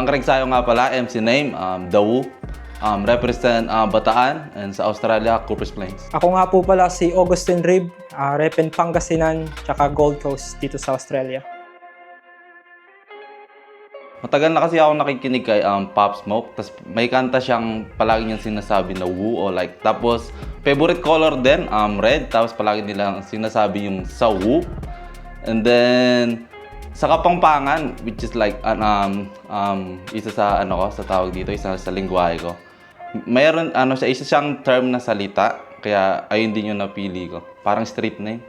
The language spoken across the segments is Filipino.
Bang Craig Sayo nga pala, MC name, The Woo. Represent Bataan and sa Australia, Cooper's Plains. Ako nga po pala si Augustine Rib, Repen Pangasinan, tsaka Gold Coast dito sa Australia. Matagal na kasi ako nakikinig kay Pop Smoke, tapos may kanta siyang palagi niyang sinasabi na woo o like. Tapos favorite color din, red, tapos palagi nilang sinasabi yung sa woo. And then sa Kapampangan, which is like isa sa sa tawag dito, isa sa lingwahe ko. Mayroon isa siyang term na salita, kaya ayun din yung napili ko. Parang street name.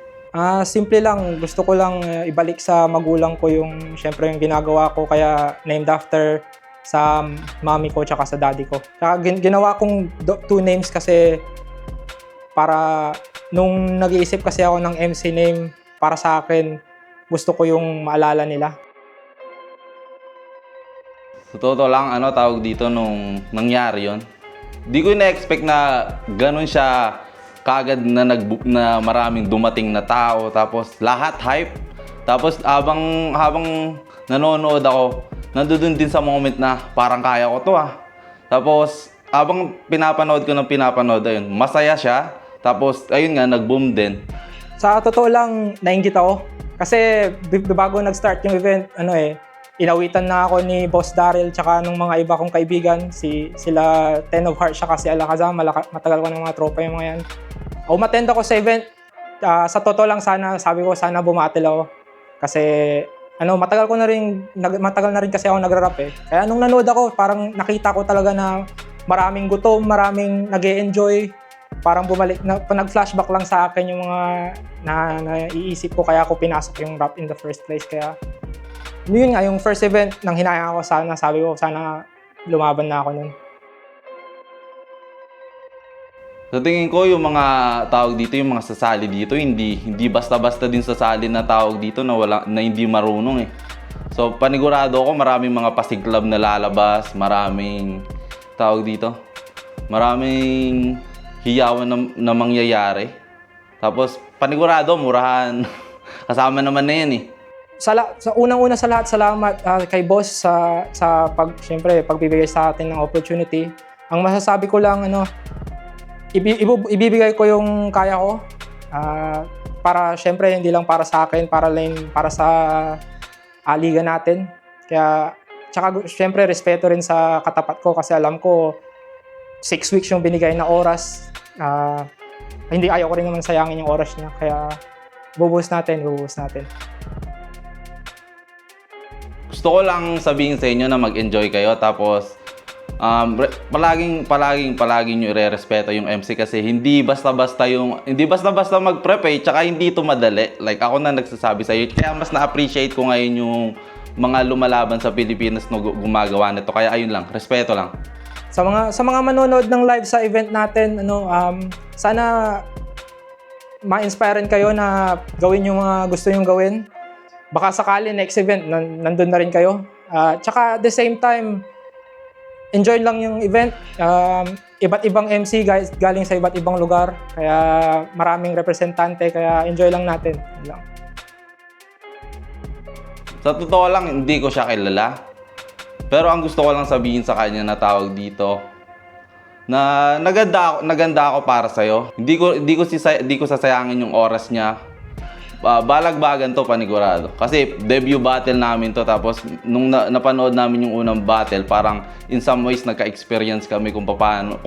Simple lang, gusto ko lang ibalik sa magulang ko yung syempre yung ginagawa ko, kaya named after sa mami ko tsaka sa daddy ko. Tsaka ginawa kong two names kasi para nung nag-iisip kasi ako ng MC name para sa akin, gusto ko yung maalala nila. Sa totoo lang, tawag dito nung nangyari yon. Di ko na-expect na ganun siya kagad na maraming dumating na tao, tapos lahat hype. Tapos habang nanonood ako, nandoon din sa moment na parang kaya ko to Tapos habang pinapanood ayun, masaya siya. Tapos ayun nga, nag-boom din. Sa totoo lang, nainggit ako. Kasi bago nag-start yung event, inawitan na ako ni Boss Daryl tsaka nung mga iba kong kaibigan, sila Ten of Hearts tsaka si Alakazam, matagal ko ng mga tropa yung mga yan. Umattend ako sa event. Sa totoo lang, sabi ko sana bumatil ako. Kasi matagal na rin kasi ako nagra-rap eh. Kaya nung nanood ako, parang nakita ko talaga na maraming gutom, maraming nag-e-enjoy. Parang nag-flashback lang sa akin yung mga naiisip ko, kaya ako pinasok yung rap in the first place. Kaya yun nga, yung first event nang hinayang ako, sabi ko sana lumaban na ako nun. Sa tingin ko, yung mga tawag dito, yung mga sasali dito, hindi basta-basta din sasali na tawag dito na hindi marunong eh. So panigurado ako, maraming mga pasiklab na lalabas, maraming tawag dito, maraming hiyawan na mangyayari. Tapos panigurado, murahan. Kasama naman na yan eh. Sa unang-una sa lahat, salamat kay boss sa pagbibigay sa atin ng opportunity. Ang masasabi ko lang, ibibigay ko yung kaya ko. Para syempre hindi lang para sa akin, para sa liga natin. Kaya tsaka syempre respeto rin sa katapat ko, kasi alam ko 6 weeks yung binigay na oras. Hindi, ayaw ko rin naman sayangin yung oras niya. Kaya bubuhos natin. Gusto ko lang sabihin sa inyo na mag-enjoy kayo, tapos palaging nyo ire-respeto yung MC, kasi hindi basta-basta mag-prep tsaka hindi ito madali. Like ako na nagsasabi sa iyo, kaya mas na-appreciate ko ngayon yung mga lumalaban sa Pilipinas na gumagawa nito. Kaya ayun lang, respeto lang. Sa mga manonood ng live sa event natin, sana ma-inspirean kayo na gawin yung mga gusto nyong gawin. Baka sakali next event, nandun na rin kayo. Tsaka at the same time, enjoy lang yung event. Iba't ibang MC guys, galing sa iba't ibang lugar. Kaya maraming representante, kaya enjoy lang natin. Yun lang. Sa totoo lang, hindi ko siya kilala. Pero ang gusto ko lang sabihin sa kanya na tawag dito, na naganda ako para sa'yo. Hindi ko sasayangin yung oras niya. Balagbagan to, panigurado. Kasi debut battle namin to, tapos nung napanood namin yung unang battle, parang in some ways nagka-experience kami kung paano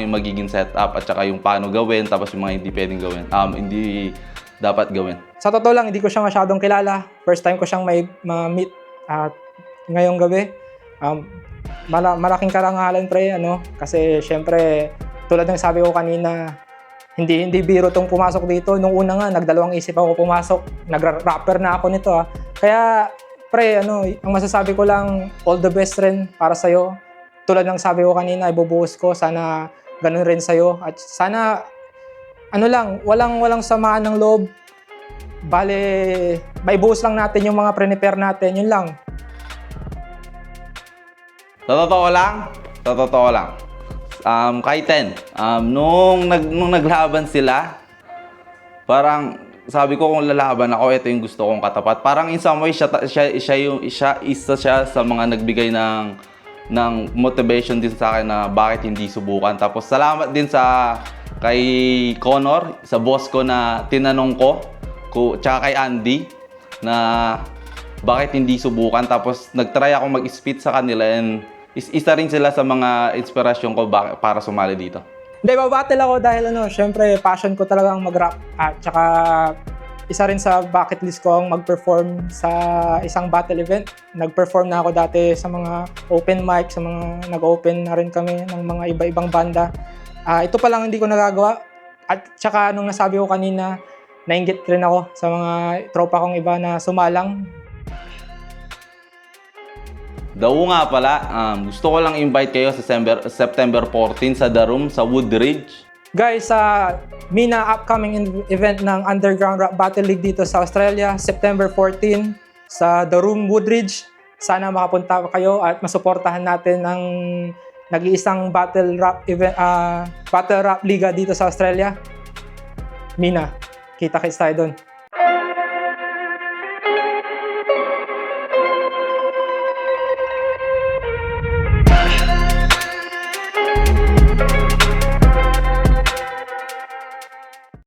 yung magiging setup at saka yung paano gawin, tapos yung mga hindi pwedeng gawin, hindi dapat gawin. Sa totoo lang, hindi ko siya masyadong kilala. First time ko siyang ma-meet ngayong gabi. Malaking karangalan, pre, kasi syempre tulad ng sabi ko kanina, hindi biro tong pumasok dito. Nung una nga, nagdalawang isip ako pumasok. Nag-rapper na ako nito Kaya, pre, ang masasabi ko lang, all the best rin para sa'yo. Tulad ng sabi ko kanina, ibubuhos ko. Sana ganun rin sa'yo. At sana, walang samaan ng loob. Bale, maibuhos lang natin yung mga prepare natin. Yun lang. Sa totoo lang. Kay Ten, nung naglaban sila, parang sabi ko kung lalaban ako, ito yung gusto kong katapat. Parang in some way, siya isa sa mga nagbigay ng ng motivation din sa akin na bakit hindi subukan. Tapos salamat din sa kay Connor, sa boss ko na tinanong ko, tsaka kay Andy na bakit hindi subukan. Tapos nagtry ako mag-spit sa kanila and isa rin sila sa mga inspirasyon ko para sumali dito. Hindi, babattle ako dahil syempre passion ko talagang mag-rap at tsaka isa rin sa bucket list ko ang mag-perform sa isang battle event. Nag-perform na ako dati sa mga open mic, sa mga nag-open na rin kami ng mga iba-ibang banda. Ito pa lang hindi ko nagagawa. At tsaka nung nasabi ko kanina, nainggit rin ako sa mga tropa kong iba na sumalang. Daw nga pala, gusto ko lang invite kayo sa September 14 sa The Room sa Woodridge. Guys, sa Mina upcoming event ng Underground Rap Battle League dito sa Australia, September 14 sa The Room Woodridge. Sana makapunta kayo at masuportahan natin ang nag-iisang battle rap event, battle rap liga dito sa Australia. Mina, kita-kits tayo doon.